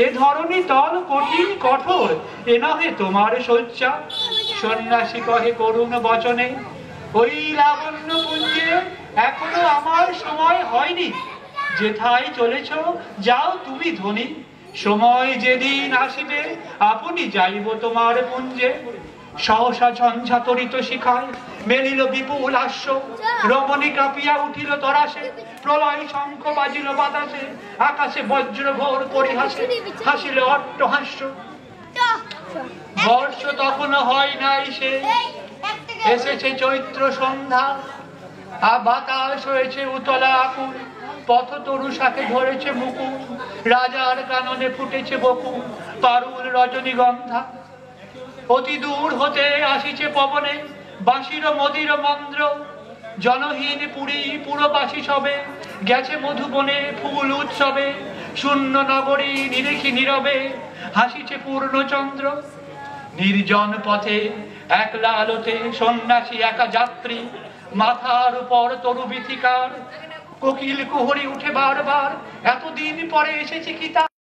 এ ধরনী তল কঠিন কঠোর, এ নহে তোমার শয্যা। সন্ন্যাসী কহে করুণ বচনে, ওই লাবণ্য পুঞ্জে এখনো আমার সময় হয়নি। যেথায় চলেছ যাও তুমি ধনী, সময় যেদিন আসিবে আপনি যাইব তোমার পুঞ্জে। সহসা ঝঞ্ঝা তরিত শিখায় মেলিল বিপুল হাস্য, রমণী কাঁপিয়া উঠিল তরাসে, প্রলয় শঙ্খ বাজিল বাতাসে, আকাশে বজ্র ঘোর পরিহাসে হাসিল অট্টহাস্য। বর্ষ তখন হয় নাই সে, এসেছে চৈত্র সন্ধ্যা, বাতাস হয়েছে উতলা আকুল, পথ তরু শাকে ধরেছে মুকুল, রাজার কাননে ফুটেছে বকুল, পারুল রজনীগন্ধা। অতি দূর হতে আসিছে পবনে বাঁশির মদির মন্দ্র, জনহীন পুরী পুরবাসী সবে গেছে মধুবনে ফুল উৎসবে, শূন্য নগরী নিরেখি নীরবে হাসিছে পূর্ণচন্দ্র। নির্জন পথে একলা আলোতে সন্ন্যাসী একা যাত্রী, মাথার উপর তরু বিথিকার, কোকিল কুহরি উঠে বারবার, এতদিন পরে এসেছে কি তা